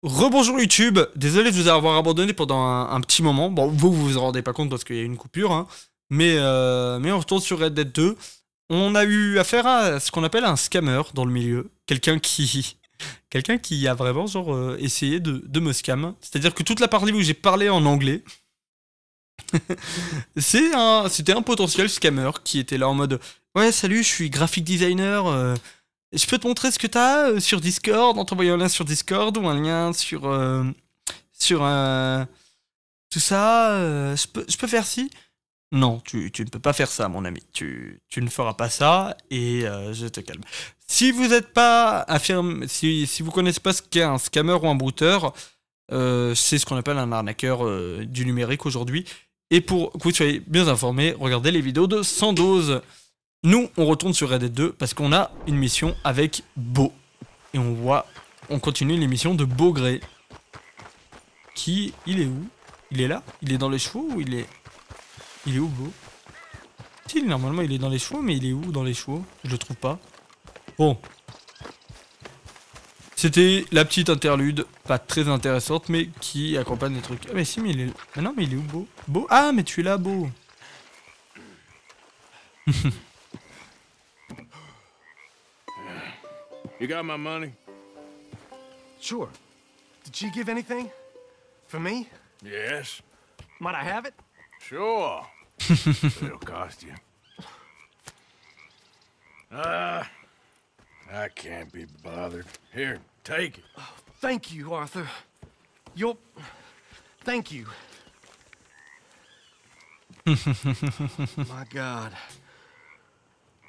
Rebonjour YouTube, désolé de vous avoir abandonné pendant un petit moment. Bon, vous vous en rendez pas compte parce qu'il y a eu une coupure, hein. Mais on retourne sur Red Dead 2. On a eu affaire à ce qu'on appelle un scammer dans le milieu. Quelqu'un qui a vraiment genre essayé de me scam. C'est-à-dire que toute la partie où j'ai parlé en anglais, c'était un potentiel scammer qui était là en mode ouais salut, je suis graphic designer, je peux te montrer ce que t'as sur Discord en t'envoyant un lien sur Discord ou un lien sur tout ça, je peux faire ci. Non, tu ne peux pas faire ça, mon ami. Tu ne feras pas ça et je te calme. Si vous n'êtes pas affirmé, si vous connaissez pas ce qu'est un scammer ou un brouteur, c'est ce qu'on appelle un arnaqueur du numérique aujourd'hui. Et pour que vous soyez bien informés, regardez les vidéos de Sandoz. Nous, on retourne sur Red Dead 2 parce qu'on a une mission avec Beau. Et on continue l'émission de Beaugré. Il est où? Il est là? Il est dans les chevaux ou il est où, Beau? Si, normalement il est dans les chevaux, mais il est où dans les chevaux? Je le trouve pas. Bon. C'était la petite interlude, pas très intéressante, mais qui accompagne les trucs. Ah mais si, mais il est... Mais non, mais il est où, Beau? Beau? Ah, mais tu es là, Beau. You got my money? Sure. Did she give anything? For me? Yes. Might I have it? Sure. It'll cost you. I can't be bothered. Here, take it. Oh, thank you, Arthur. Thank you. My God.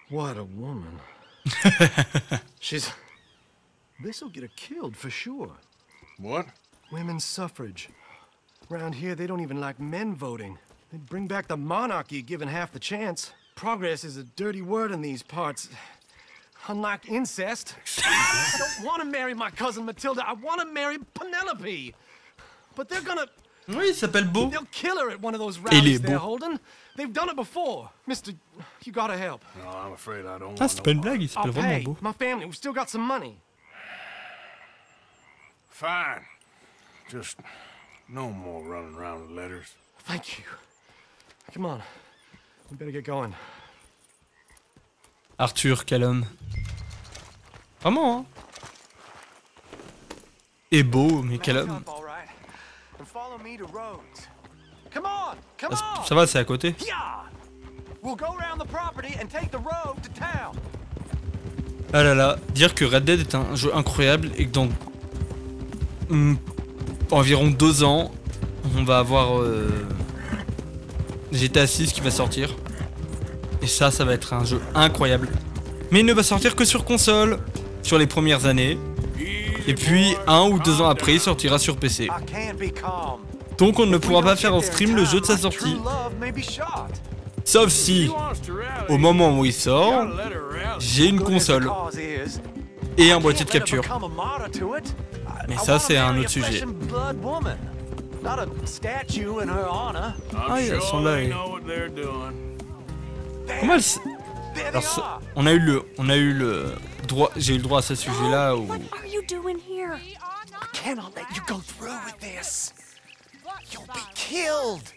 What a woman. This'll get her killed for sure. What? Women's suffrage. Around here, they don't even like men voting. They'd bring back the monarchy given half the chance. Progress is a dirty word in these parts. Unlike incest. I don't want to marry my cousin Matilda. I want to marry Penelope. But they're gonna... Oui, il s'appelle Beau. They'll kill her at one of those Et il rallies est they're beau. holding. They've done it before. Mister, you gotta help. No, I'm afraid I don't Ah, want c'est pas une blague, il s'appelle I'll vraiment pay. Beau. My family, we've still got some money. Fine. Just no more running around with letters. Thank you. Come on. We better get going. Arthur, quel homme. Vraiment, hein. Et Beau, mais quel homme. Come on, come on. Ça va, c'est à côté. Yeah. We'll go around the property and take the road to town. Ah là là, dire que Red Dead est un jeu incroyable et que dans environ 2 ans, on va avoir GTA 6 qui va sortir. Et ça va être un jeu incroyable. Mais il ne va sortir que sur console, sur les premières années. Et puis 1 ou 2 ans après, il sortira sur PC. Donc on ne pourra pas faire en stream le jeu de sa sortie. Sauf si, au moment où il sort, j'ai une console et un boîtier de capture. Mais ça, c'est un autre sujet. Ah, ils sont là. Comment elle... Alors, ça, on a eu le droit, j'ai eu le droit à ce sujet-là où... What are you doing here? I cannot let you go through with this. You'll be killed.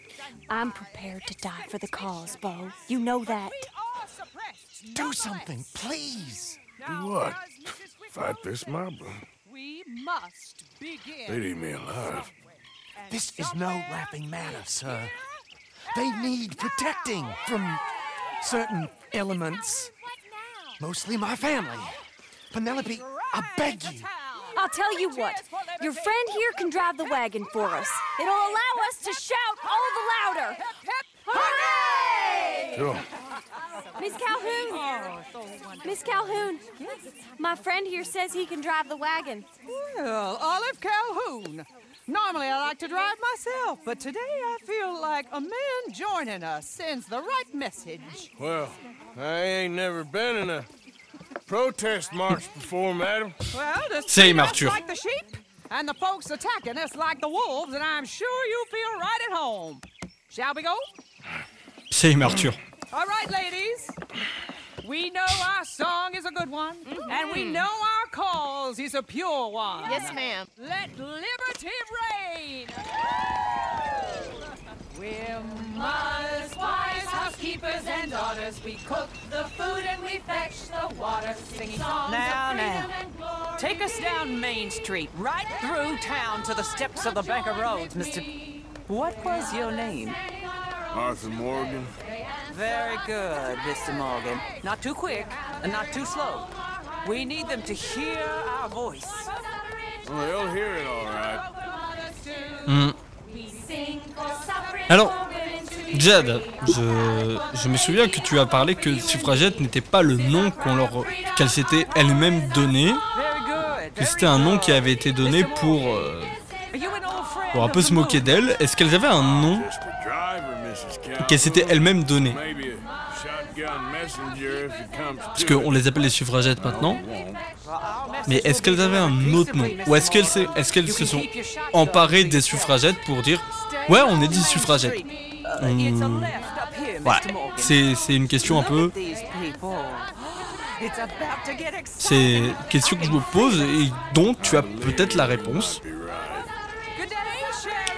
I'm prepared to die for the cause, Bo. You know that. Do something, please. Do what? Fight this mob? We must begin. They'd eat me alive. This is no laughing matter, sir. They need protecting from certain elements. Mostly my family. Penelope, I beg you. I'll tell you what. Your friend here can drive the wagon for us. It'll allow us to shout all the louder. Hooray! Sure. Miss Calhoun. Miss Calhoun. My friend here says he can drive the wagon. Well, Olive Calhoun. Normally I like to drive myself, but today I feel like a man joining us sends the right message. Well, I ain't never been in a protest march before, madam. Well, just Same, treat us Arthur. like the sheep, and the folks attacking us like the wolves, and I'm sure you'll feel right at home. Shall we go? Same Arthur. All right, ladies. We know our song is a good one, and we know our cause is a pure one. Yes, ma'am. Let liberty reign! We're mothers, wives, housekeepers, and daughters. We cook the food and we fetch the water, singing songs of freedom and glory. Take us down Main Street, right through town to the steps of the Bank of Rhodes, Mr. What was your name? Arthur Morgan. Very good, Mr. Morgan. Not too quick and not too slow. We need them to hear our voice. Well, they'll hear it all right. Alors, Jade, je me souviens que tu as parlé que suffragette n'était pas le nom qu'elle s'était elle-même donné, que c'était un nom qui avait été donné pour un peu se moquer d'elle. Est-ce qu'elles avaient un nom qu'elles s'étaient elles-mêmes donné? Parce qu'on les appelle les suffragettes maintenant. Mais est-ce qu'elles avaient un autre nom? Ou est-ce qu'elles se sont emparées des suffragettes pour dire ouais, on est des suffragettes? Voilà, c'est une question un peu... C'est une question que je me pose et dont tu as peut-être la réponse.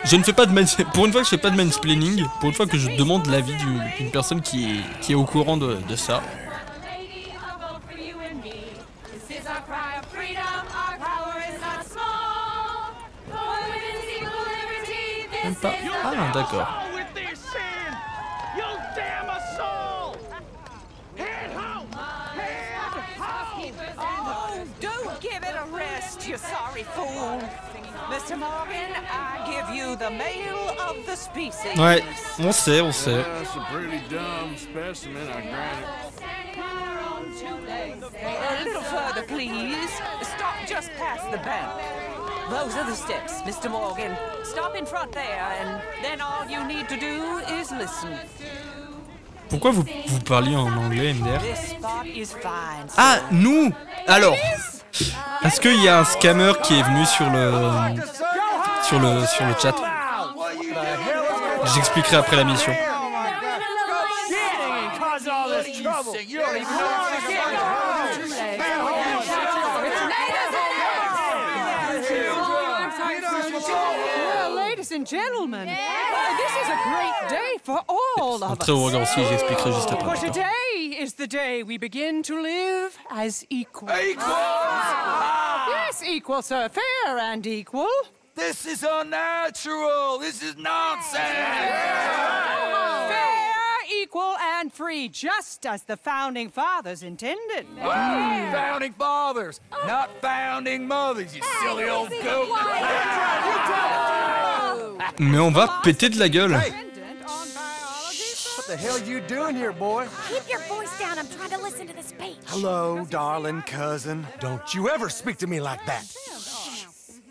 Je ne fais pas de pour une fois que je fais pas de mansplaining, pour une fois que je demande l'avis d'une personne qui est au courant de ça. Même pas. Ah d'accord. You sorry fool. Mr. Morgan, I give you the male of the species. Ouais, on sait. That's a pretty dumb specimen, I grant it. A little further, please. Stop just past the bank. Those are the steps, Mr. Morgan. Stop in front there, and then all you need to do is listen. Pourquoi vous parliez en anglais, MDR? This spot is fine, sir. Ah, nous! Alors, est-ce qu'il y a un scammer qui est venu sur le chat? J'expliquerai après la mission. Ladies and gentlemen, this is a great day for all of us. Très regard aussi, j'expliquerai juste après. For today is the day we begin to live as equals. Yes, equal, sir. Fair and equal. This is unnatural. This is nonsense. Fair, equal, and free, just as the founding fathers intended. Founding fathers, not founding mothers, you silly old goat. Mais on va péter de la gueule. What the hell you doing here, boy? Keep your voice down. I'm trying to listen to the speech. Hello, darling cousin. Don't you ever speak to me like that.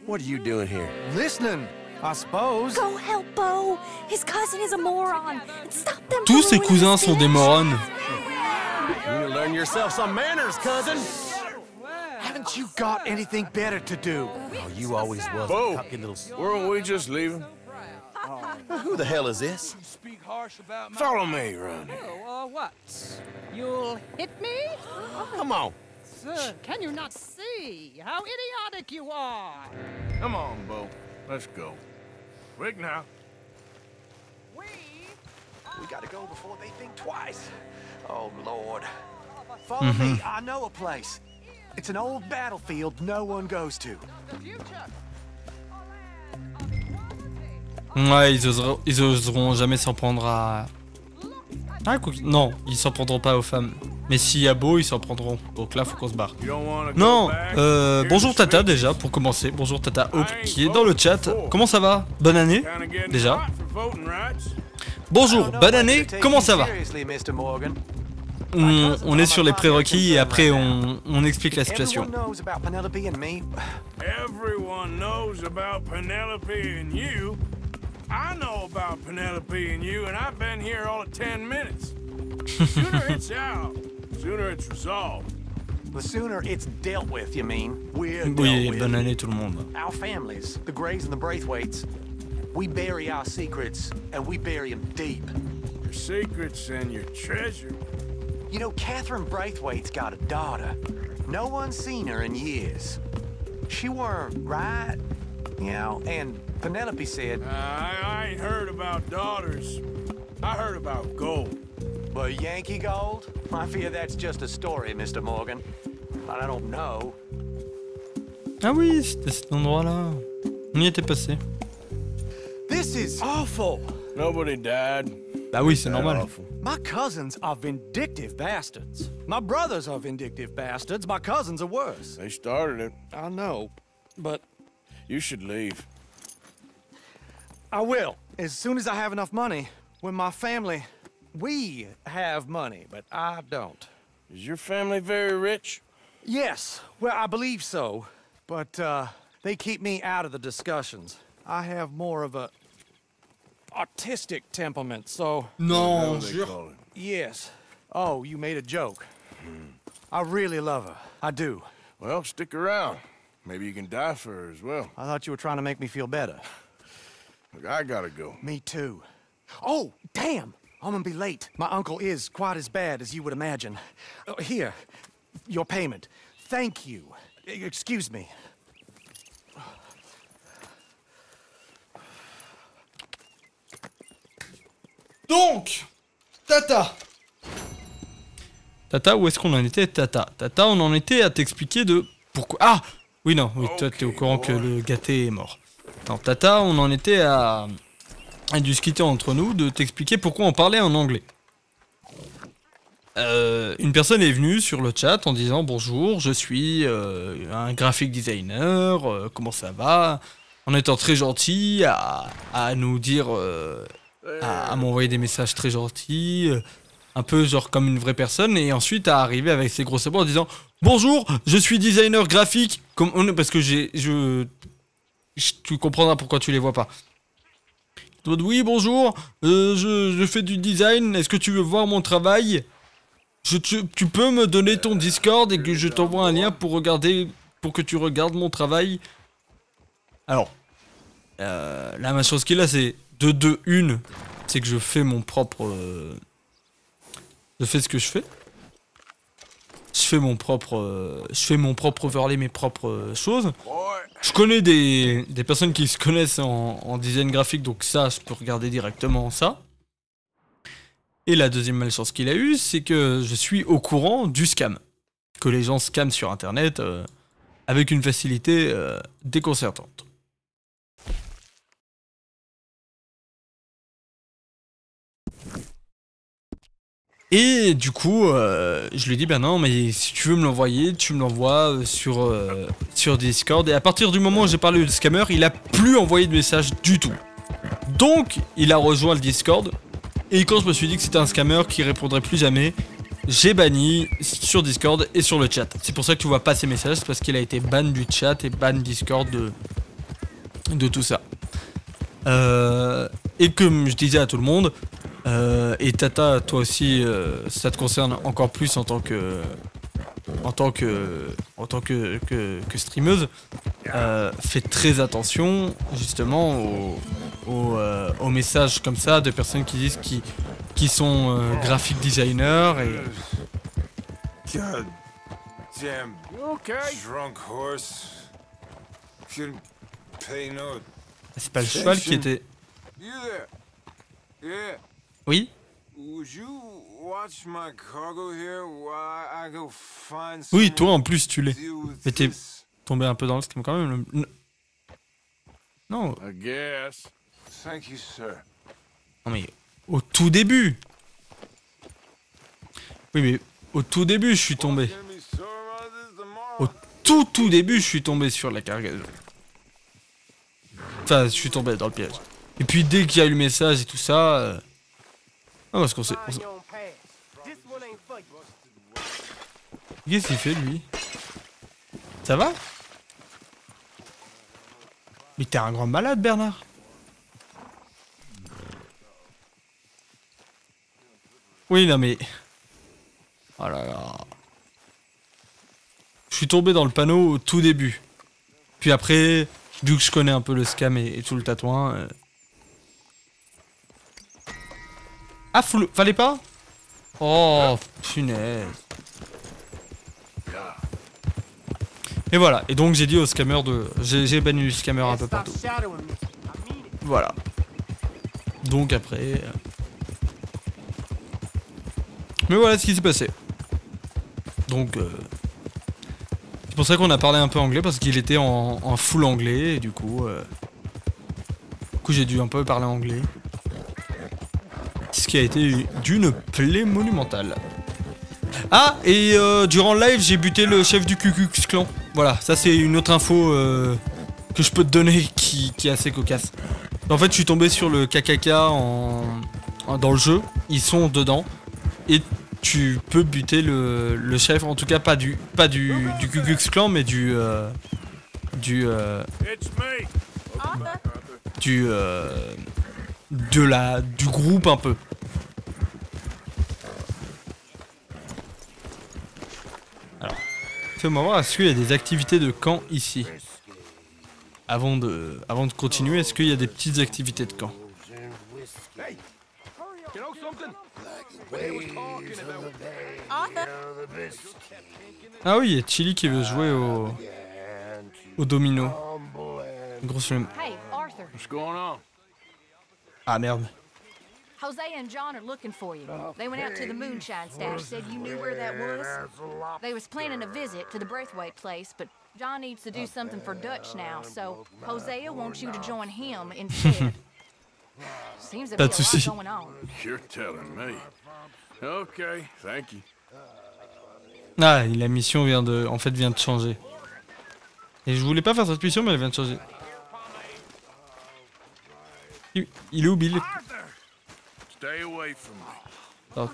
What are you doing here? Listening, I suppose. Go help Bo. His cousin is a moron. And stop them. Tous ses cousins sont des morons. You need to learn yourself some manners, cousin. Haven't you got anything better to do? Oh, you always was Bo, a cocky little... weren't we just leaving? Who the hell is this? Follow me, Ronnie. What? You'll hit me? Come on. Sir, can you not see how idiotic you are? Come on, Bo. Let's go. Quick now. We gotta go before they think twice. Oh, Lord. Follow me. I know a place. It's an old battlefield no one goes to. The future. Ouais, ils oseront jamais s'en prendre à... Ah, non, ils s'en prendront pas aux femmes. Mais s'il y a Beau, ils s'en prendront. Donc là, faut qu'on se barre. Non, bonjour Tata déjà, pour commencer. Bonjour Tata Hope, qui est dans le chat. Comment ça va? Bonne année, déjà. Bonjour, bonne année, comment ça va? On est sur les prérequis et après on explique la situation. Everyone knows about Penelope and you. I know about Penelope and you, and I've been here all of 10 minutes. Sooner it's out, sooner it's resolved. The sooner it's dealt with, you mean? We're Oui, bonne année tout le monde. Our families, the Greys and the Braithwaites, we bury our secrets, and we bury them deep. Your secrets and your treasure. You know, Catherine Braithwaite's got a daughter. No one's seen her in years. She weren't right, you know, and Penelope said... I ain't heard about daughters. I heard about gold. But Yankee gold? I fear that's just a story, Mr. Morgan. But I don't know. Ah oui, c'était cet endroit-là. On y était passé. This is awful. Nobody died. Bah oui, c'est That normal. awful. My cousins are vindictive bastards. My brothers are vindictive bastards. My cousins are worse. They started it. I know, but You should leave. I will. As soon as I have enough money. When my family... We have money, but I don't. Is your family very rich? Yes, well, I believe so. But, they keep me out of the discussions. I have more of a... artistic temperament, so... Non, What do they call it? Yes. Oh, you made a joke. I really love her. I do. Well, stick around. Maybe you can die for her as well. I thought you were trying to make me feel better. Look, I gotta go. Me too. Oh, damn! I'm gonna be late. My uncle is quite as bad as you would imagine. Here, your payment. Thank you. Excuse me. Donc, Tata. Tata, où est-ce qu'on en était, Tata? Tata, on en était à t'expliquer de pourquoi... Ah! Oui, non, oui, toi, t'es au courant que le gâté est mort. Non, Tata, on en était à discuter entre nous, de t'expliquer pourquoi on parlait en anglais. Une personne est venue sur le chat en disant « Bonjour, je suis un graphic designer, comment ça va ?» En étant très gentil, à nous dire... à m'envoyer des messages très gentils, un peu genre comme une vraie personne, et ensuite à arriver avec ses gros sabots en disant « Bonjour, je suis designer graphique !» Parce que tu comprendras pourquoi tu les vois pas. Oui, bonjour, je fais du design, est-ce que tu veux voir mon travail? Tu peux me donner ton Discord et que je t'envoie un lien pour que tu regardes mon travail? Alors, là, ma chose qu'il a, c'est une, c'est que je fais mon propre... je fais ce que je fais. Je fais mon propre overlay, mes propres choses. Je connais des personnes qui se connaissent en design graphique, donc ça, je peux regarder directement ça. Et la deuxième malchance qu'il a eue, c'est que je suis au courant du scam. Que les gens scamment sur internet avec une facilité déconcertante. Et du coup, je lui ai dit, ben non, mais si tu veux me l'envoyer, tu me l'envoies sur Discord. Et à partir du moment où j'ai parlé de scammer, il a plus envoyé de message du tout. Donc, il a rejoint le Discord. Et quand je me suis dit que c'était un scammer qui répondrait plus jamais, j'ai banni sur Discord et sur le chat. C'est pour ça que tu vois pas ses messages, parce qu'il a été ban du chat et ban Discord de tout ça. Et comme je disais à tout le monde, et Tata, toi aussi, ça te concerne encore plus en tant que streameuse, fais très attention justement aux messages comme ça de personnes qui disent qui sont graphic designers et... God damn You okay? drunk horse. Couldn't pay no. C'est pas le cheval qui était... You there? Yeah. Oui? Would you watch my cargo here while I go find Oui, someone toi en plus tu l'es. to deal with Mais t'es this? tombé un peu dans le scam quand même. Non, I guess. Thank you, sir. non mais au tout début. Oui mais au tout début je suis tombé. Gonna be sore about this tomorrow. Au tout début je suis tombé sur la cargaison. Enfin je suis tombé dans le piège. Et puis dès qu'il y a eu le message et tout ça... Ah parce qu'on s'est... Qu'est-ce qu'il fait lui? Ça va? Mais t'es un grand malade Bernard. Oui non mais... Oh là là... Je suis tombé dans le panneau au tout début. Puis après, vu que je connais un peu le scam et tout le tatouin... Ah, fallait pas? Oh, punaise. Et voilà. Et donc j'ai dit au scammer de... J'ai banni le scammer un peu partout. Voilà. Donc après... Mais voilà ce qui s'est passé. Donc... C'est pour ça qu'on a parlé un peu anglais, parce qu'il était en full anglais, et du coup j'ai dû un peu parler anglais. Ce qui a été d'une plaie monumentale. Ah, et durant le live, j'ai buté le chef du Ku Klux Klan. Voilà, ça c'est une autre info que je peux te donner qui est assez cocasse. En fait, je suis tombé sur le KKK dans le jeu. Ils sont dedans. Et tu peux buter le chef, en tout cas pas du Ku Klux Klan, mais du groupe un peu. Alors, fais-moi voir, est-ce qu'il y a des activités de camp ici? Avant de continuer, est-ce qu'il y a des petites activités de camp? Ah oui, il y a Chili qui veut jouer au domino. Grosse flemme. Hey, Arthur. What's going on? Ah merde. Hosea and John are looking for you. They went out to the moonshine stash, said you knew where that was. They was planning a visit to the Braithwaite place, but John needs to do something for Dutch now, so Hosea wants you to join him instead. Seems to be a lot going on. You're telling me. Okay, thank you. Ah, la mission vient de changer. Et je voulais pas faire cette mission, mais elle vient de changer. Il est où, Bill? Stay away from me. Alors,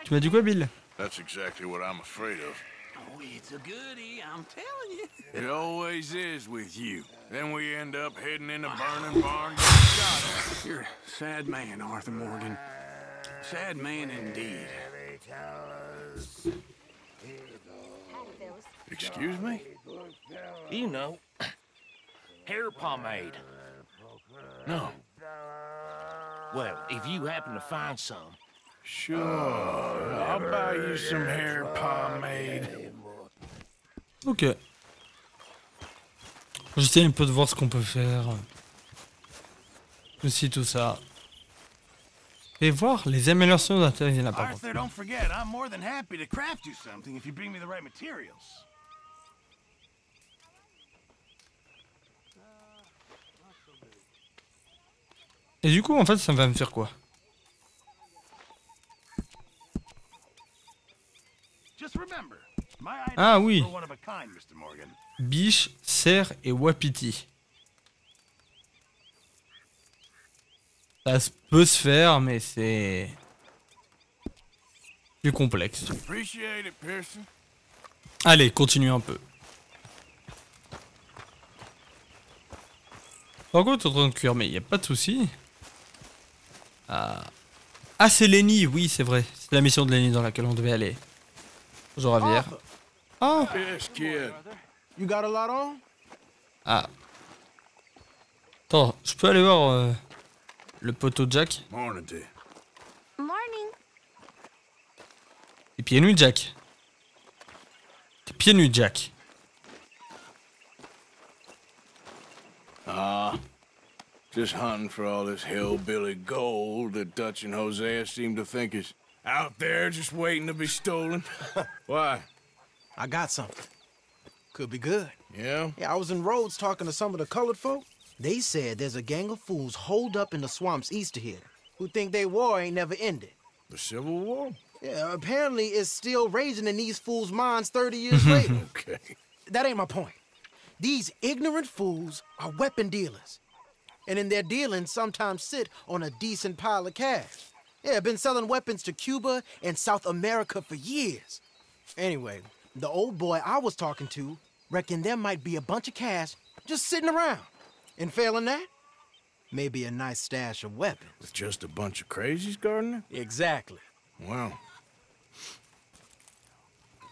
tu m'as dit quoi, Bill? That's exactly what I'm afraid of. Oh, it's a goodie, I'm telling you. It always is with you. Then we end up heading in a burning barn. God, you're a sad man, Arthur Morgan. Sad man indeed. Excuse me? You know, hair pomade. No. Well, if you happen to find some. Sure, I'll buy you some hair pomade. Ok. J'essaie un peu de voir ce qu'on peut faire. Aussi tout ça. Et voir les améliorations d'intérêt, il y en a pas. Arthur, don't forget, I'm more than happy to craft you something if you bring me the right materials. Et du coup, en fait, ça va me faire quoi? Ah oui. Biche, cerf et wapiti. Ça peut se faire, mais c'est plus complexe. Allez, continue un peu. Par contre, t'es en train de cuire, mais il n'y a pas de souci. Ah, c'est Lenny, oui, c'est vrai. C'est la mission de Lenny dans laquelle on devait aller. Bonjour, Javier. Oh. You got a lot on? Ah. Attends, je peux aller voir le poteau Jack? Morning. Morning. T'es pieds nus, Jack. T'es pieds nus, Jack. Just hunting for all this hillbilly gold that Dutch and Hosea seem to think is out there just waiting to be stolen. Why? I got something. Could be good. Yeah? Yeah, I was in Rhodes talking to some of the colored folk. They said there's a gang of fools holed up in the swamps east of here who think their war ain't never ended. The Civil War? Yeah, apparently it's still raging in these fools' minds 30 years later. Okay. That ain't my point. These ignorant fools are weapon dealers. And in their dealings sometimes sit on a decent pile of cash. Yeah, been selling weapons to Cuba and South America for years. Anyway, the old boy I was talking to reckoned there might be a bunch of cash just sitting around. And failing that, maybe a nice stash of weapons. With just a bunch of crazies, Gardner? Exactly. Well,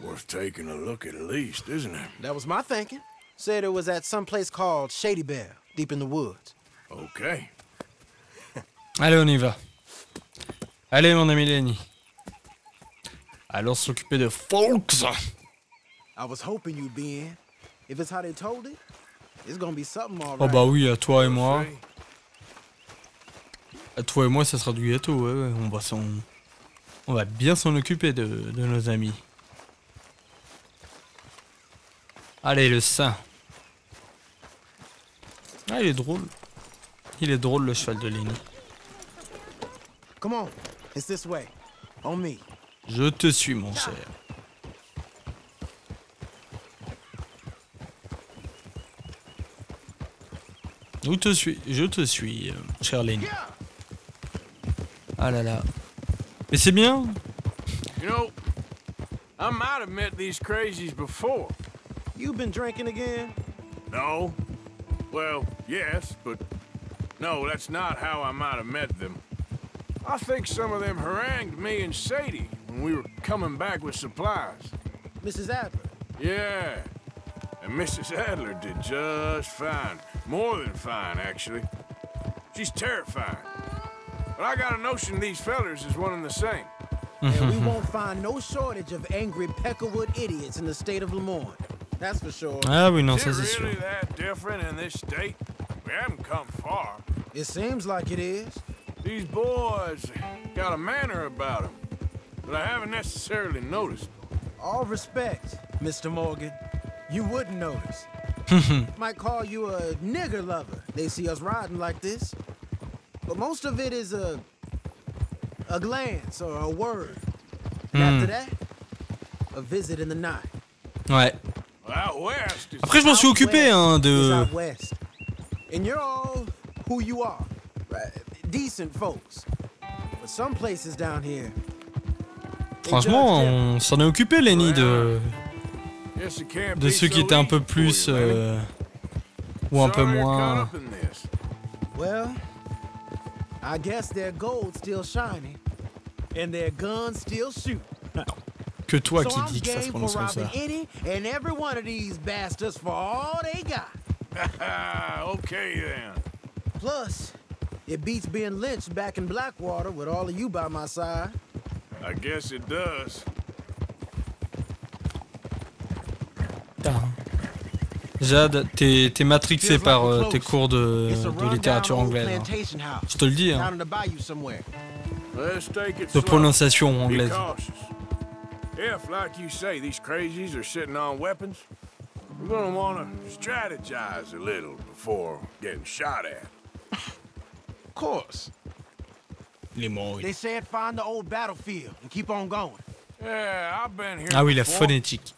worth taking a look at least, isn't it? That was my thinking. Said it was at some place called Shady Bear, deep in the woods. Okay. Allez, on y va. Allez, mon ami Lenny. Alors s'occuper de Folks. I was hoping you'd be in. If it's how they told it, it's gonna be something all Oh right. bah oui, à toi et moi. À toi et moi, ça sera du gâteau, ouais. On va bien s'en occuper de nos amis. Allez, le sein. Ah, il est drôle. Il est drôle, le cheval de Lenny. Come on, it's this way. On me. Je te suis, mon cher. Où te suis? Je te suis, cher Lenny. Ah là là. Mais c'est bien. You know, I might have met these crazies before. You've been drinking again? No. Well, yes, but no, that's not how I might have met them. I think some of them harangued me and Sadie when we were coming back with supplies. Mrs. Adler? Yeah. And Mrs. Adler did just fine. More than fine, actually. She's terrifying. But I got a notion these fellers is one and the same. And we won't find no shortage of angry Peckerwood idiots in the state of Lemoyne. That's for sure. Ah oui, non, Is ça it c'est sûr. really that different in this state? We haven't come far. It seems like it is. These boys got a manner about them that I haven't necessarily noticed. All respect, Mr. Morgan. You wouldn't notice. Might call you a nigger lover. They see us riding like this. But most of it is a glance or a word. And after that, a visit in the night. Ouais. Out west is Après, je m'en suis occupé, hein, de... Out west. And you're all who you are. Decent folks. But some places down here. Franchement, on s'en est occupé, Lenny, de Yes, it can't ceux be qui so étaient un peu easy for plus... you, Lenny. ou un peu Sorry you're caught moins... up in this. Well, I guess their gold's still shining. And their guns still shoot. Que toi So qui I'm dis que ça se game prononce for comme ça. robbing any and every one of these bastards for all they got. Okay then. Plus, it beats being lynched back in Blackwater with all of you by my side. I guess it does. Putain. Jade, t'es matrixé par tes cours de littérature anglaise. Hein. Je te le dis, hein. Let's take it De slow. prononciation Be anglaise. cautious. If, like you say, these crazies are sitting on weapons, we're gonna wanna strategize a little before getting shot at. Of course. Les mots. They said find the old battlefield and keep on going. Yeah, I've been here Ah oui, la before. phonétique.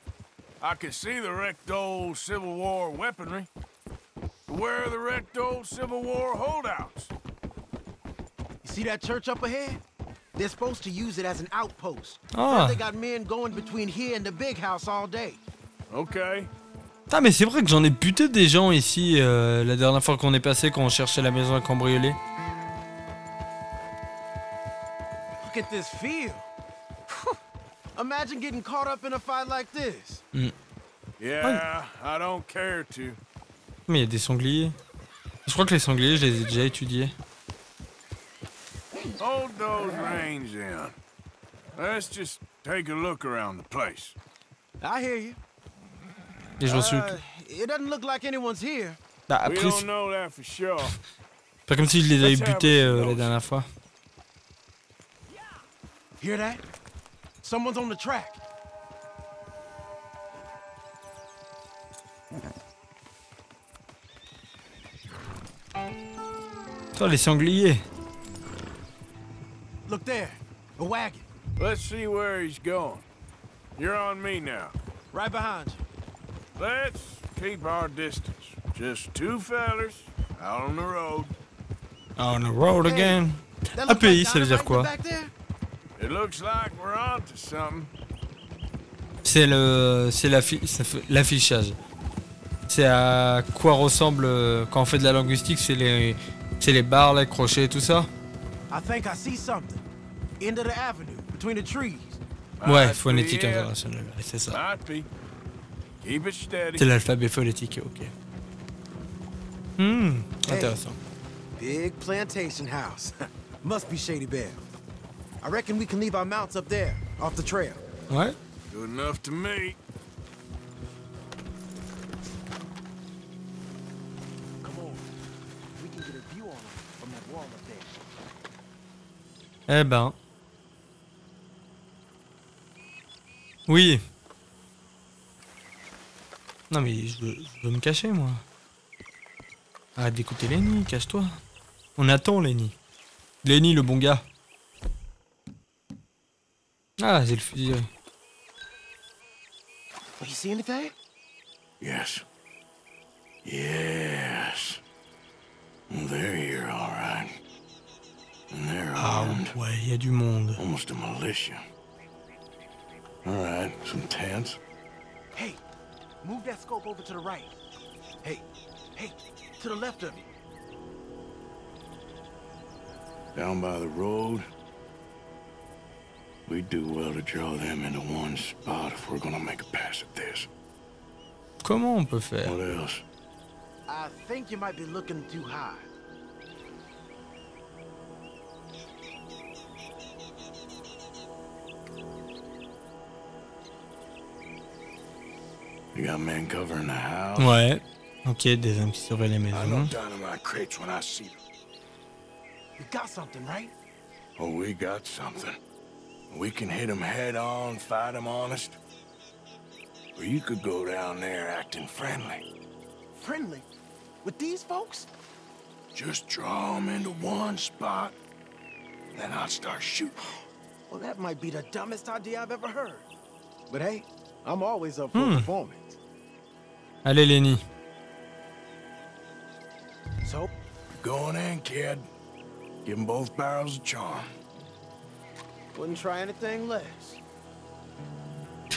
I can see the wrecked old Civil War weaponry. Where are the wrecked old Civil War holdouts? You see that church up ahead? They're supposed to use it as an outpost. Ah. They got men going between here and the big house all day. Okay. Ah mais c'est vrai que j'en ai buté des gens ici la dernière fois qu'on est passé quand on cherchait la maison à cambrioler. Look at this field. Imagine getting caught up in a fight like this. Yeah, I don't care to. Mais il y a des sangliers. Je crois que les sangliers, je les ai déjà étudiés. Hold those reins in. Let's just take a look around the place. I hear you. Et je m'en suis... It doesn't look like anyone's here. Bah, We après, don't c'est know that for sure. pas comme si je les avais butés la dernière fois. Hear that? Someone's on the track. Toi, les sangliers. Look there, a wagon. Let's see where he's going. You're on me now. Right behind you. Let's keep our distance. Just two fellers out on the road. On the road again. That looks API, like ça veut dire dynamite quoi? back there? It looks like we're onto something. C'est l'affichage. C'est à quoi ressemble quand on fait de la linguistique, c'est les barres, les crochets et tout ça. I think I see something. End of the avenue, between the trees. Ouais, Might phonétique be it. internationale, ouais, c'est ça. Might be. Keep it steady. C'est l'alphabet phonétique, ok. Intéressant. Big plantation house. Must be Shady Belle. I reckon we can leave our mounts up there, off the trail. Ouais. Good enough to me. Eh ben. Oui. Non mais je veux me cacher moi. Arrête d'écouter Lenny, cache-toi. On attend Lenny. Lenny le bon gars. Ah, j'ai le fusil. Well, you see anything? Yes. Yes. They're here, all right. And they're armed. Ouais, il y a du monde. Almost a militia. All right, some tents. Hey, move that scope over to the right. Hey, to the left of you. Down by the road. We do well to draw them into one spot if we're gonna make a pass at this. Comment on peut faire? What else? I think you might be looking too high. You got men covering the house? Ouais. Ok, des hommes qui surveillent les I know maisons. dynamite crates when I see them. You got something, right? Oh, we got something. We can hit them head on, fight them honest. Or you could go down there acting friendly. Friendly? With these folks? Just draw them into one spot, then I'll start shooting. Well, that might be the dumbest idea I've ever heard. But hey, I'm always up for a performance. Allez Lenny. So? Going in, kid. Give them both barrels of charm. Wouldn't try anything less.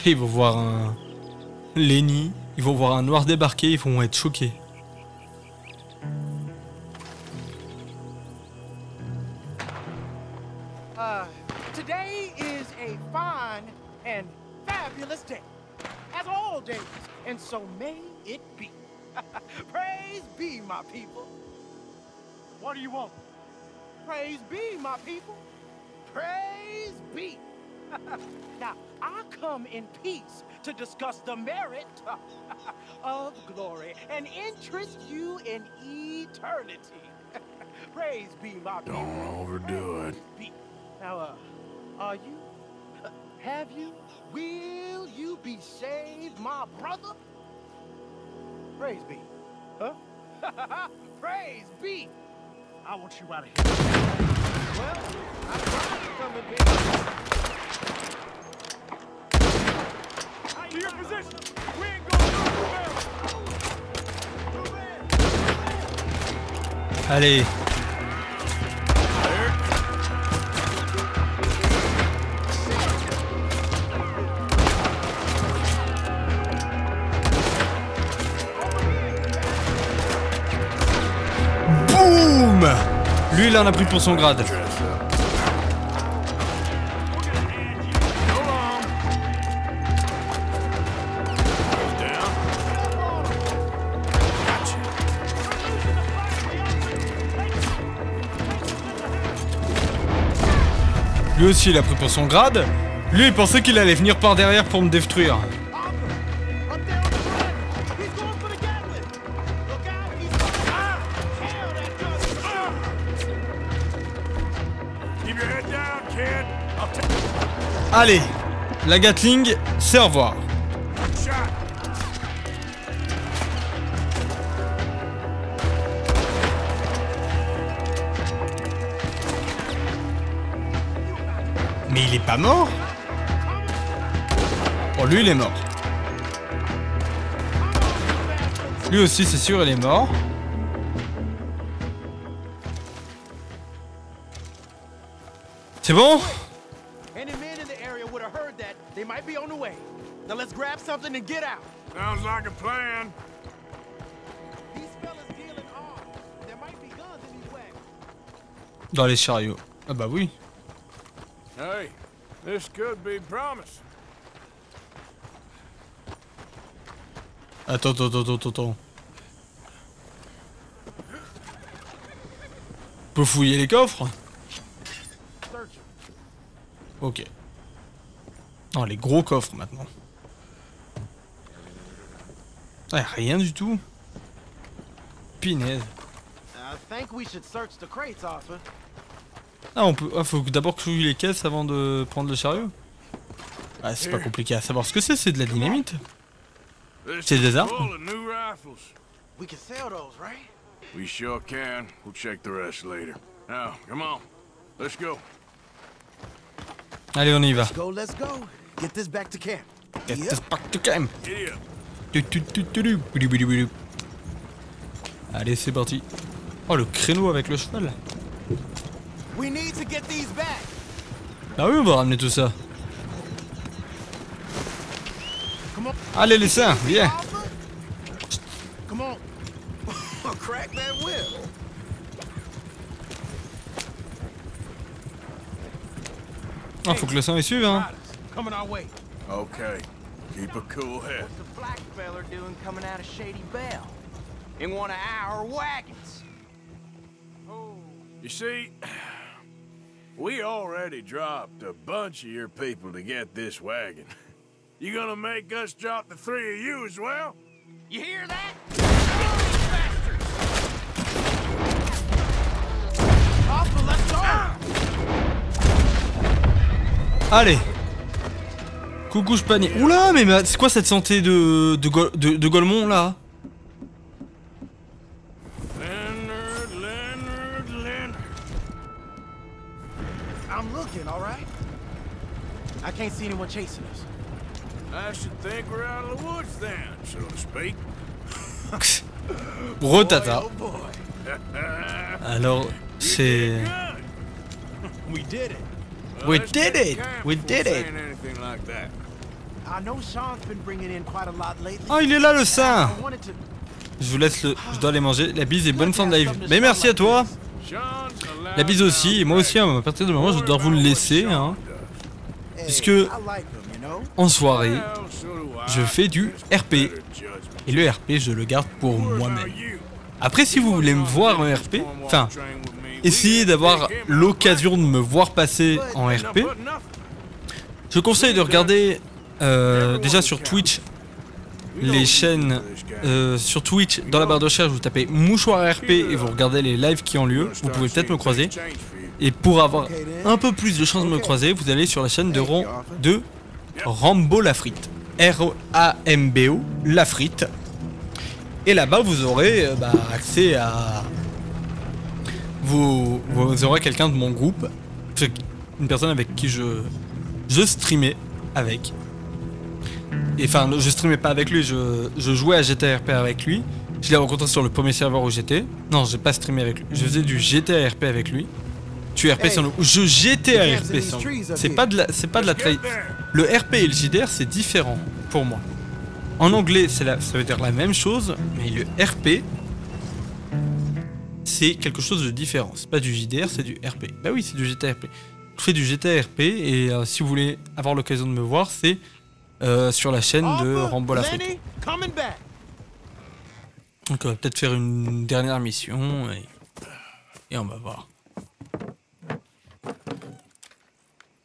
Ils vont voir un Lenny, ils vont voir un noir débarquer, ils vont être choqués. Today is a fine and fabulous day, as all days, and so may it be. Praise be, my people. What do you want? Praise be, my people. Praise be. Now, I come in peace to discuss the merit of glory and interest you in eternity. Praise be, my people. Don't overdo it. Be. Now, are you? Have you? Will you be saved, my brother? Praise be. Huh? Praise be. I want you out of here. Well, I tried to come in big. To your position. We ain't gonna do Allez. Boum! Lui, il en a pris pour son grade. Lui aussi, il a pris pour son grade. Lui, il pensait qu'il allait venir par derrière pour me détruire. Allez, la Gatling, c'est au revoir. Mais il est pas mort? Bon, lui, il est mort. Lui aussi, c'est sûr, il est mort. C'est bon? Any men in the area would have heard that. They might be on the way. Now let's grab something and get out. Sounds like a plan. These fellas deal in arms. There might be guns in these wagons. Dans les chariots. Ah bah oui. Hey, this could be promising. Attends. Peut fouiller les coffres? Ok. Non, les gros coffres maintenant. Ah, rien du tout. Pinaise. I think we should search the crates, Arthur. Ah, on peut. Ah, faut d'abord fouiller les caisses avant de prendre le chariot. Ah, c'est pas compliqué à savoir ce que c'est de la dynamite. C'est des armes. We can sell those, right? We sure can. We'll check the rest later. Now, come on. Let's go. Allez, on y va. Let's go. Get this back to camp. Get this back to camp. Allez, c'est parti. Oh, le créneau avec le cheval. We need to get these back. Ah oui, on va ramener tout ça. Allez, les seins, viens. Come on. Crack that whip. Ah, faut que le sang y suive, hein. Coming our way. Okay. Keep a cool head. What's the black feller doing coming out of Shady Belle? In one of our wagons? You see, we already dropped a bunch of your people to get this wagon. You gonna make us drop the 3 of you as well? You hear that? Arthur, let's go. Allez. Coucou, je panier. Oula, mais c'est quoi cette santé de Golemont là? Leonard. I'm looking, all right? I can't see anyone chasing us. I should think we're out of the woods then, so to speak. Retata. Oh boy. Alors, c'est. We did it. We did it! We did it! Anything like that. I know Sean's been bringing in quite a lot lately. Oh, il est là le sein! I wanted to... Je vous laisse le. Je dois aller manger. La bise et bonne fin de live. Mais merci à toi! La bise aussi, et moi aussi, à partir du moment où je dois vous le laisser, hein. Puisque en soirée, je fais du RP. Et le RP, je le garde pour moi-même. Après, si vous voulez me voir en RP, enfin, essayez d'avoir l'occasion de me voir passer en RP, je conseille de regarder déjà sur Twitch les chaînes sur Twitch. Dans la barre de recherche, vous tapez Mouchoir RP et vous regardez les lives qui ont lieu. Vous pouvez peut-être me croiser. Et pour avoir un peu plus de chance de me croiser, vous allez sur la chaîne de Rambo la frite. R-A-M-B-O la frite. Et là-bas, vous aurez accès à... Vous aurez quelqu'un de mon groupe. Une personne avec qui je streamais avec. Et enfin, je streamais pas avec lui, je jouais à GTA RP avec lui. Je l'ai rencontré sur le premier serveur où j'étais. Non, j'ai pas streamé avec lui. Je faisais du GTA RP avec lui. Tu RP sans nous. Je GTA RP sans nous. C'est pas de la trade. Le RP et le JDR, c'est différent pour moi. En anglais, ça veut dire la même chose, mais le RP, c'est quelque chose de différent. C'est pas du JDR, c'est du RP. Bah oui, c'est du GTA RP. Je fais du GTA RP et si vous voulez avoir l'occasion de me voir, c'est sur la chaîne de Rambo la frite. Donc on va peut-être faire une dernière mission et on va voir.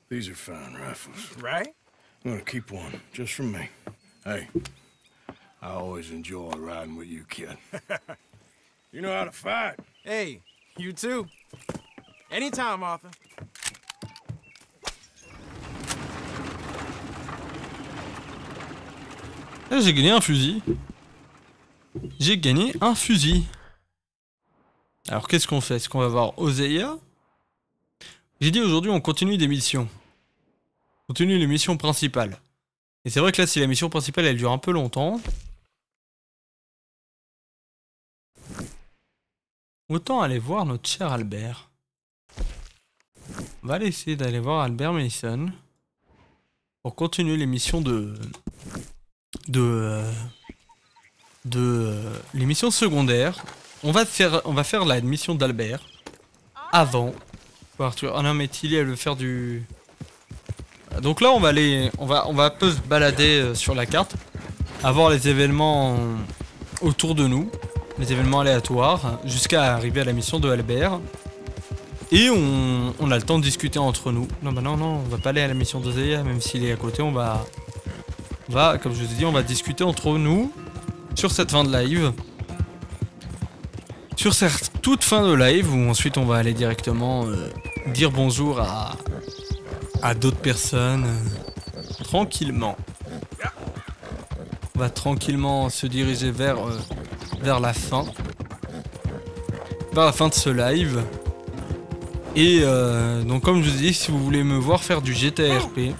These are fine rifles, right? I'm gonna keep one just for me. Hey, I always enjoy riding with you, kid. You know how to fight. Hey, you too. Anytime, Arthur. Là, j'ai gagné un fusil. J'ai gagné un fusil. Alors qu'est-ce qu'on fait? Est-ce qu'on va voir Ozeia? J'ai dit aujourd'hui on continue des missions. On continue les missions principales. Et c'est vrai que là si la mission principale elle dure un peu longtemps, autant aller voir notre cher Albert. On va aller essayer d'aller voir Albert Mason pour continuer les missions les missions secondaires. On va faire la mission d'Albert avant. Arthur, ah non mais Tilly elle veut faire du... Donc là on va aller, on va un peu se balader sur la carte, à voir les événements autour de nous, les événements aléatoires, jusqu'à arriver à la mission de Albert. Et on a le temps de discuter entre nous. Non, bah non, on va pas aller à la mission d'Ozaya, même s'il est à côté, on va, comme je vous ai dit, on va discuter entre nous sur cette fin de live. Sur cette toute fin de live, où ensuite on va aller directement dire bonjour à d'autres personnes, tranquillement. On va tranquillement se diriger vers la fin. Vers la fin de ce live. Et donc comme je vous dis, si vous voulez me voir faire du GTRP,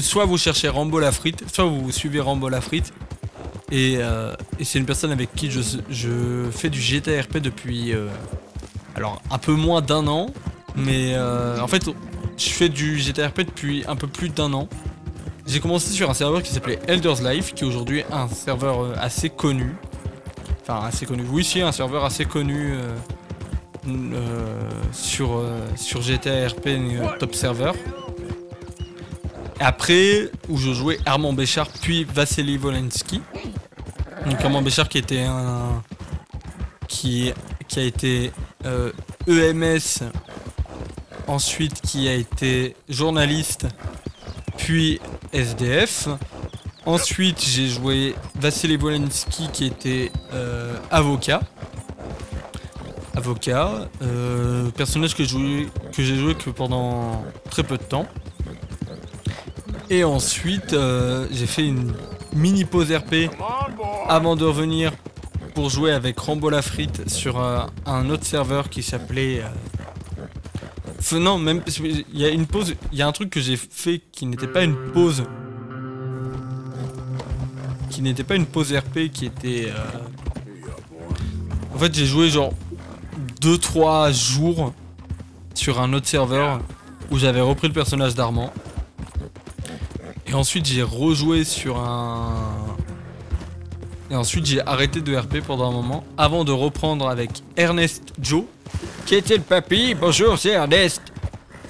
soit vous cherchez Rambo la frite, soit vous suivez Rambo la frite. Et c'est une personne avec qui je fais du GTRP depuis alors un peu moins d'1 an. Mais en fait je fais du GTRP depuis un peu plus d'1 an. J'ai commencé sur un serveur qui s'appelait Elder's Life, qui est aujourd'hui un serveur assez connu. Enfin assez connu, oui c'est un serveur assez connu sur GTRP Top Server. Et après, où je jouais Armand Béchard puis Vassili Volensky. Donc Armand Béchard qui était qui a été EMS, ensuite qui a été journaliste, puis SDF. Ensuite j'ai joué Vassili Volensky qui était avocat. Personnage que j'ai joué que pendant très peu de temps. Et ensuite j'ai fait une mini pause RP avant de revenir pour jouer avec Rambo la frite sur un autre serveur qui s'appelait non, même il y a une pause, il y a un truc que j'ai fait qui n'était pas une pause RP, qui était en fait j'ai joué genre 2-3 jours sur un autre serveur où j'avais repris le personnage d'Armand. Et ensuite j'ai rejoué sur un... Et ensuite j'ai arrêté de RP pendant un moment avant de reprendre avec Ernest Joe. Qui était le papy? Bonjour, c'est Ernest.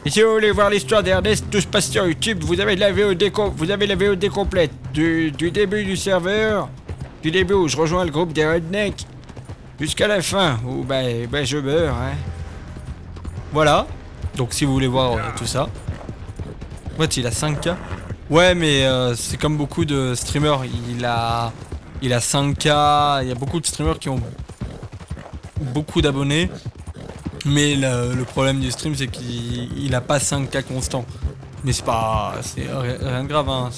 Et si vous voulez voir l'histoire d'Ernest, tout se passe sur YouTube, vous avez la VOD, complète du début du serveur, du début où je rejoins le groupe des rednecks, jusqu'à la fin où bah je meurs. Hein. Voilà. Donc si vous voulez voir tout ça. En fait il a 5K. Ouais mais c'est comme beaucoup de streamers, il a 5K, il y a beaucoup de streamers qui ont beaucoup d'abonnés. Mais le problème du stream c'est qu'il a pas 5K constant. Mais c'est rien de grave hein,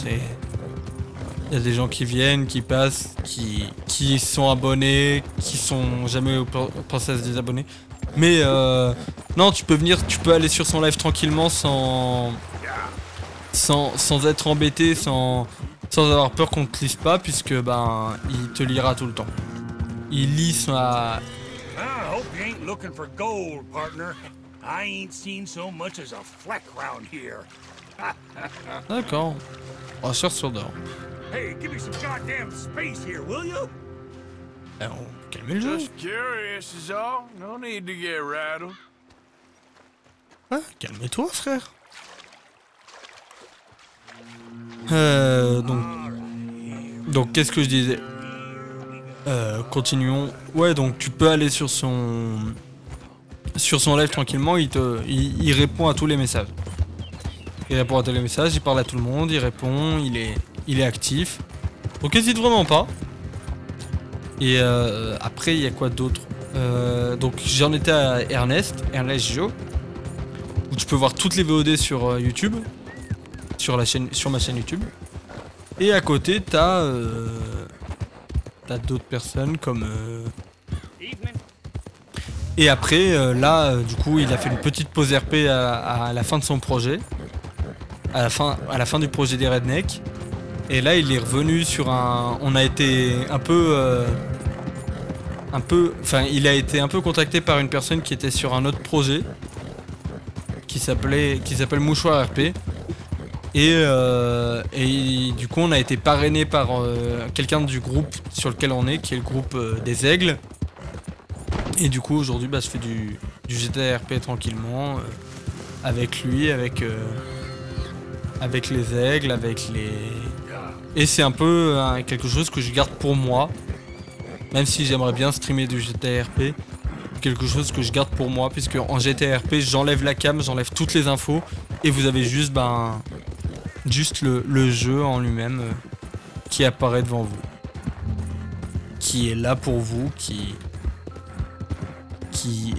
il y a des gens qui viennent, qui passent, qui sont abonnés, qui sont jamais pensés à se désabonner. Mais non, tu peux aller sur son live tranquillement sans être embêté, sans avoir peur qu'on te lise pas, puisque ben il te lira tout le temps. Il lit sa... I hope you ain't looking for gold, partner. I ain't seen so much as a fleck round here. D'accord. Recherche sur d'or. Hey, give me some goddamn space here, will you? Calmez le jeu. Just curious is all. No need to get rattled. Ouais, calme-toi, frère. Donc qu'est-ce que je disais? Continuons. Ouais, donc tu peux aller sur son live tranquillement, il répond à tous les messages. Il répond à tous les messages, il parle à tout le monde, il répond, il est actif. Donc n'hésite vraiment pas. Et après il y a quoi d'autre? Donc j'en étais à Ernest Joe, où tu peux voir toutes les VOD sur YouTube, sur ma chaîne YouTube. Et à côté t'as d'autres personnes comme et après là du coup il a fait une petite pause RP à la fin de son projet, à la fin du projet des rednecks. Et là il est revenu sur on a été il a été un peu contacté par une personne qui était sur un autre projet qui s'appelle Mouchoir RP. Et du coup on a été parrainé par quelqu'un du groupe sur lequel on est, qui est le groupe des Aigles. Et du coup aujourd'hui je fais du GTRP tranquillement avec lui, avec les Aigles, et c'est un peu quelque chose que je garde pour moi, même si j'aimerais bien streamer du GTRP. quelque chose que je garde pour moi, puisque en GTRP, j'enlève la cam, j'enlève toutes les infos, et vous avez juste, juste le jeu en lui-même qui apparaît devant vous. Qui est là pour vous, qui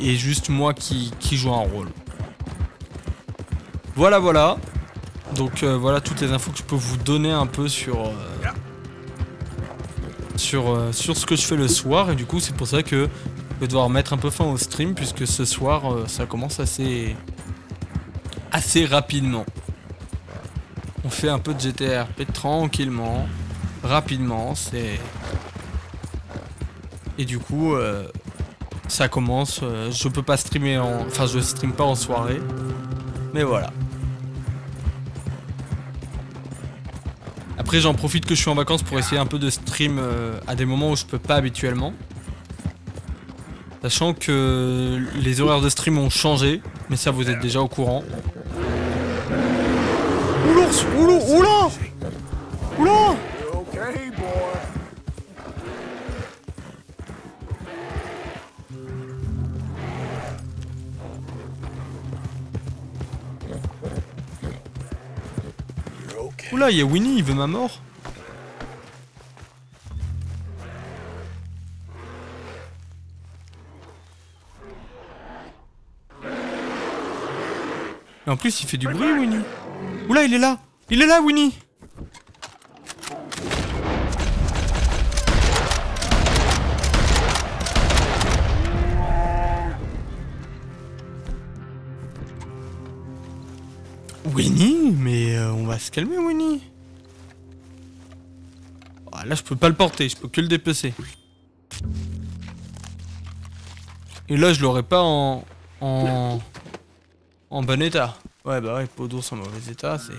est juste moi qui joue un rôle. Voilà. Donc voilà toutes les infos que je peux vous donner un peu sur ce que je fais le soir. Et du coup c'est pour ça que je vais devoir mettre un peu fin au stream, puisque ce soir ça commence assez rapidement. On fait un peu de GTRP tranquillement, rapidement, et du coup ça commence, je peux pas streamer enfin je stream pas en soirée, mais voilà. Après j'en profite que je suis en vacances pour essayer un peu de stream à des moments où je peux pas habituellement. Sachant que les horaires de stream ont changé, mais ça vous êtes déjà au courant. Oula, oula, oula. Oula, il y a Winnie, il veut ma mort. Et en plus, il fait du bruit, Winnie. Oula, il est là. Il est là, Winnie. Winnie, mais on va se calmer, Winnie. Ah, là, je peux pas le porter, je peux que le dépecer. Et là, je l'aurais pas en bon état. Ouais, bah ouais, peau d'ours en mauvais état, c'est...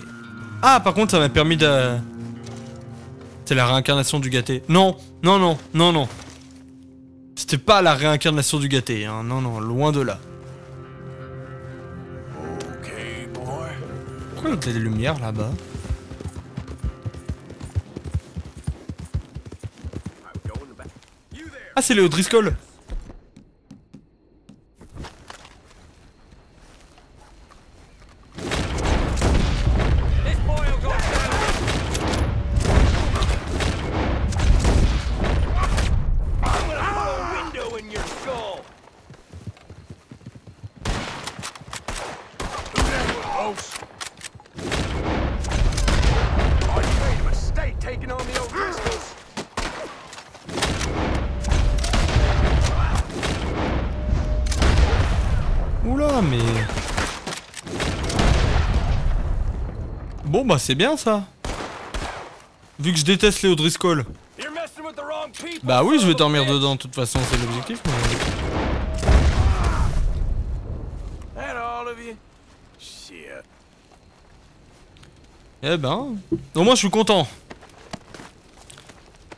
Ah, par contre, ça m'a permis de... C'est la réincarnation du gâté. Non, non, non, non, non. C'était pas la réincarnation du gâté, hein. Non, non, loin de là. Pourquoi il y a des lumières là-bas? Ah, c'est Léo Driscoll. Oula, mais... Bon, bah c'est bien ça. Vu que je déteste Léo Driscoll. Bah oui, je vais dormir dedans, de toute façon, c'est l'objectif. Mais... Eh ben, au moins je suis content.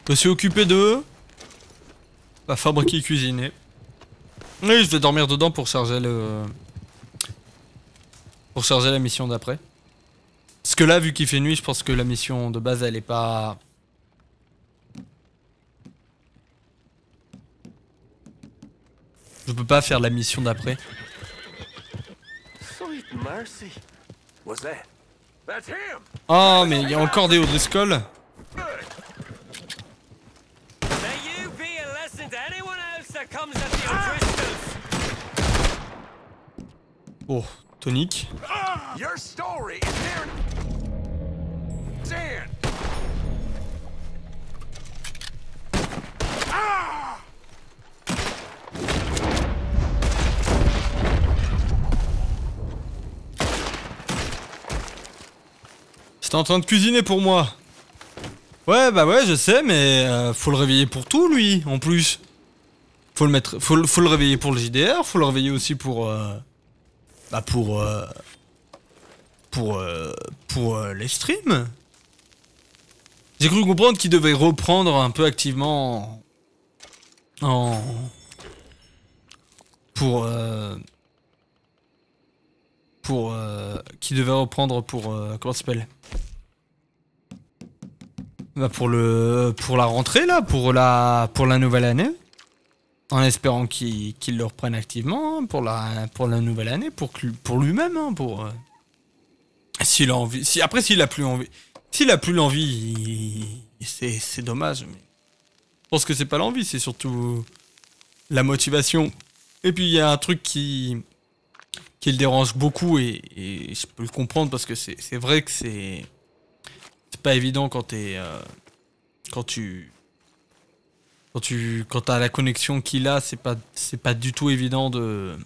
Je me suis occupé de... Bah, fabriquer et cuisiner. Oui, je vais dormir dedans pour charger le... Pour charger la mission d'après. Parce que là, vu qu'il fait nuit, je pense que la mission de base, elle est pas... Je peux pas faire la mission d'après. Oh, mais il y a encore des O'Driscoll. Oh, tonique. J'étais en train de cuisiner pour moi. Ouais, bah ouais, je sais, mais faut le réveiller pour tout, lui, en plus. Faut le mettre, faut le réveiller pour le JDR, faut le réveiller aussi pour les streams. J'ai cru comprendre qu'il devait reprendre un peu activement qui devait reprendre pour comment ça s'appelle? Bah pour la rentrée là, pour la nouvelle année. En espérant qu'il le reprenne activement hein, pour la nouvelle année, pour lui-même, hein, pour s'il a envie. Après s'il a plus envie, c'est dommage. Mais je pense que c'est pas l'envie, c'est surtout la motivation. Et puis il y a un truc qui le dérange beaucoup et je peux le comprendre parce que c'est vrai que c'est pas évident quand t'as la connexion qu'il a, c'est pas du tout évident de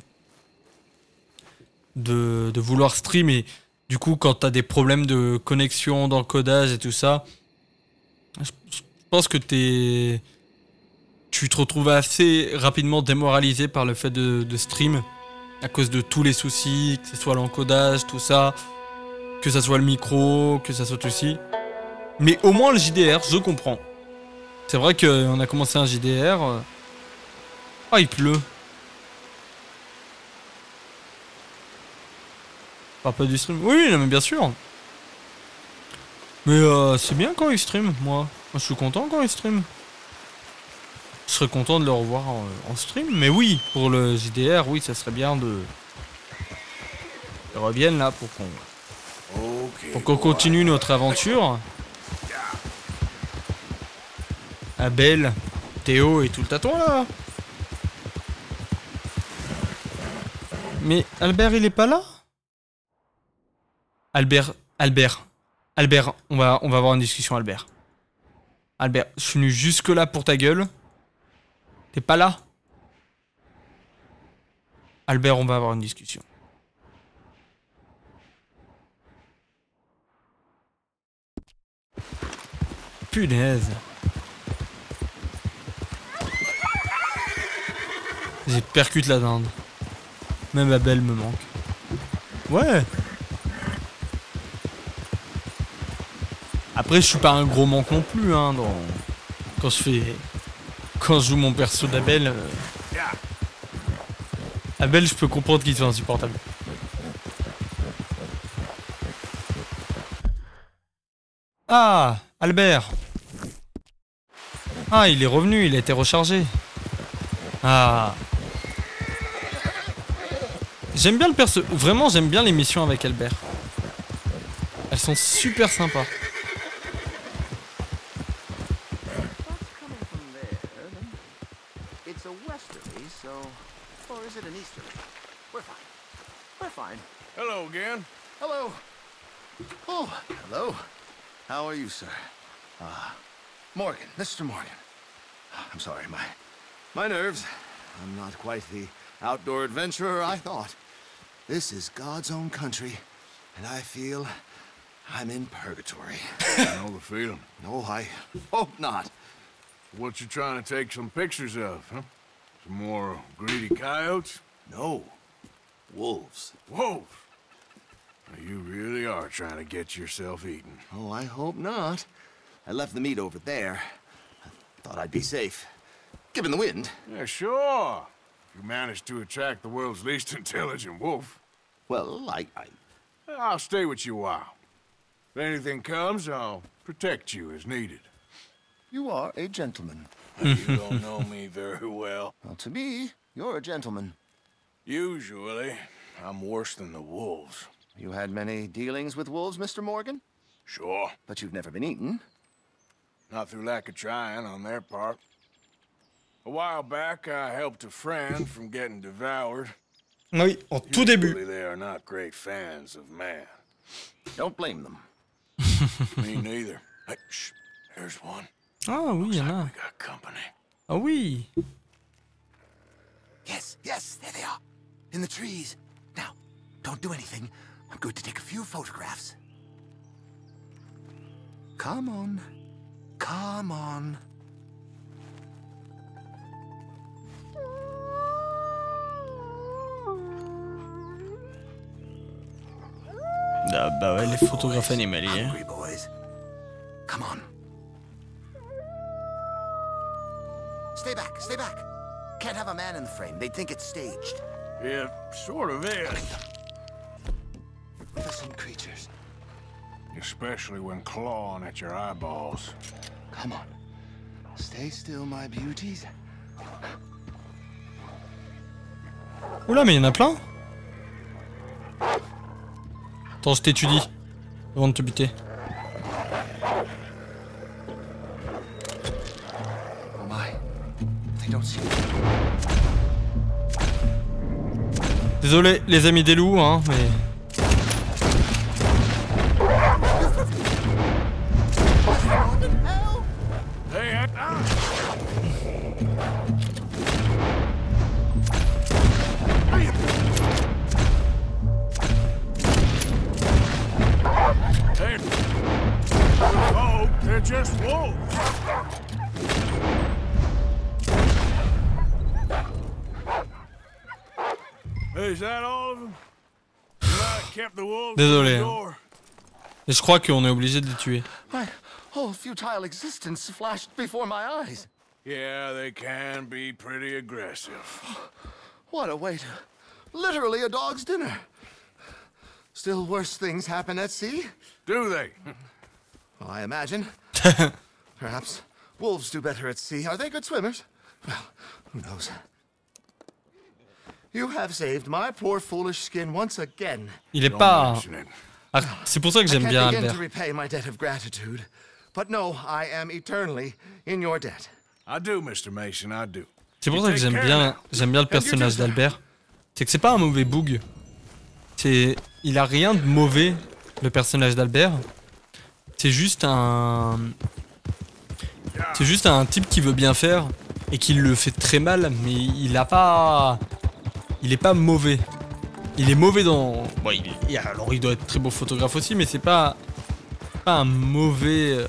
vouloir stream et du coup quand t'as des problèmes de connexion, d'encodage et tout ça, je pense que tu te retrouves assez rapidement démoralisé par le fait de stream à cause de tous les soucis, que ce soit l'encodage, tout ça, que ça soit le micro, que ça soit tout ci. Mais au moins le JDR, je comprends. C'est vrai qu'on a commencé un JDR. Ah, il pleut. Pas du stream. Oui, non, mais bien sûr. Mais c'est bien quand il stream, moi. Je suis content quand il stream. Je serais content de le revoir en stream. Mais oui, pour le JDR, oui, ça serait bien de... qu'ils reviennent là pour qu'on continue notre aventure. Abel, Théo et tout le tatouage là. Mais Albert il est pas là? Albert, on va avoir une discussion Albert. Albert, je suis venu jusque là pour ta gueule. T'es pas là? Albert, on va avoir une discussion. Punaise. J'ai percute la dinde. Même Abel me manque. Ouais. Après, je suis pas un gros manque non plus, hein, quand je joue mon perso d'Abel. Abel, je peux comprendre qu'il soit insupportable. Ah, Albert. Ah, il est revenu, il a été rechargé. Ah. J'aime bien le perso. Vraiment, j'aime bien les missions avec Albert. Elles sont super sympas. Hello again. Hello. Oh, hello. How are you, sir? Morgan, Mr. Morgan. I'm sorry, my nerves. I'm not quite the outdoor adventurer I thought. This is God's own country, and I feel I'm in purgatory. I know the feeling. No, I hope not. What you trying to take some pictures of, huh? Some more greedy coyotes? No. Wolves. Wolves? You really are trying to get yourself eaten. Oh, I hope not. I left the meat over there. I thought I'd be safe. Given the wind. Yeah, sure. If you managed to attract the world's least intelligent wolf. Well, I'll stay with you a while. If anything comes, I'll protect you as needed. You are a gentleman. You don't know me very well. Well, to me, you're a gentleman. Usually, I'm worse than the wolves. You had many dealings with wolves, Mr. Morgan? Sure. But you've never been eaten. Not through lack of trying on their part. A while back, I helped a friend from getting devoured. Oui, en tout début. Usually they are not great fans of man. Don't blame them. Me neither. Hey, shh, there's one. Ah oui, il y en a. We got company. Ah oui. Yes, there they are. In the trees. Now, don't do anything. I'm going to take a few photographs. Come on. Come on. Ah bah ouais, les photographes animaliers. Hungry boys. Come on. Stay back, stay back. Can't have a man in the frame. They'd think it's staged. It sort of is. Listen, creatures. Especially when clawing at your eyeballs. Come on. Stay still, my beauties. Oula, mais il y en a plein. Attends, je t'étudie avant de te buter. Oh my. They don't see me. Désolé, les amis des loups, hein, mais... Oh, they're just wolves. Is that all of them? You might have kept the wolves Désolé. at the Hein. door. Et je crois qu'on est obligé de les tuer. My whole futile existence flashed before my eyes. Yeah, they can be pretty aggressive. What a way to... Literally a dog's dinner. Still worse things happen at sea? Do they? Well, I imagine. Perhaps wolves do better at sea. Are they good swimmers? Well, who knows? You have saved my poor foolish skin once again. Il est pas... Ah, c'est pour ça que j'aime I bien can't begin Albert. to repay my debt of gratitude, but no, I am eternally in your debt. I do, Mr. Mason, I do. C'est pour ça que j'aime bien le personnage d'Albert. C'est que c'est pas un mauvais boug. Il a rien de mauvais, le personnage d'Albert. C'est juste un type qui veut bien faire et qui le fait très mal, mais il est pas mauvais. Il est mauvais dans... Bon, alors il doit être très beau photographe aussi, mais c'est pas un mauvais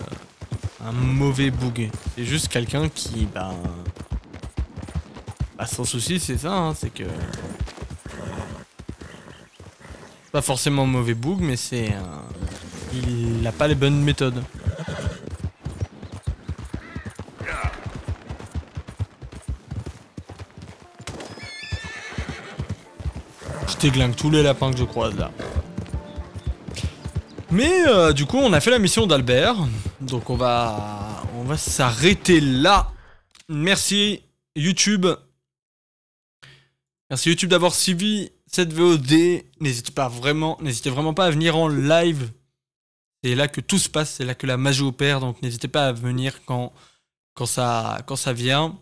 boug. C'est juste quelqu'un qui, sans souci, c'est ça, hein, c'est que... Pas forcément un mauvais boug, mais c'est il a pas les bonnes méthodes. Je déglingue tous les lapins que je croise là. Mais du coup on a fait la mission d'Albert. Donc on va s'arrêter là. Merci YouTube. Merci YouTube d'avoir suivi cette VOD. N'hésitez vraiment pas à venir en live. C'est là que tout se passe, c'est là que la magie opère. Donc n'hésitez pas à venir quand ça vient.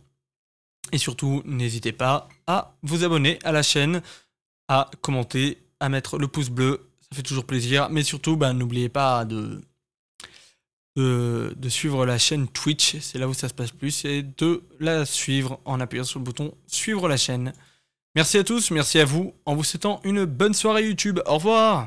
Et surtout, n'hésitez pas à vous abonner à la chaîne, à commenter, à mettre le pouce bleu. Ça fait toujours plaisir. Mais surtout, n'oubliez pas de suivre la chaîne Twitch. C'est là où ça se passe plus. Et de la suivre en appuyant sur le bouton suivre la chaîne. Merci à tous, merci à vous. En vous souhaitant une bonne soirée YouTube. Au revoir.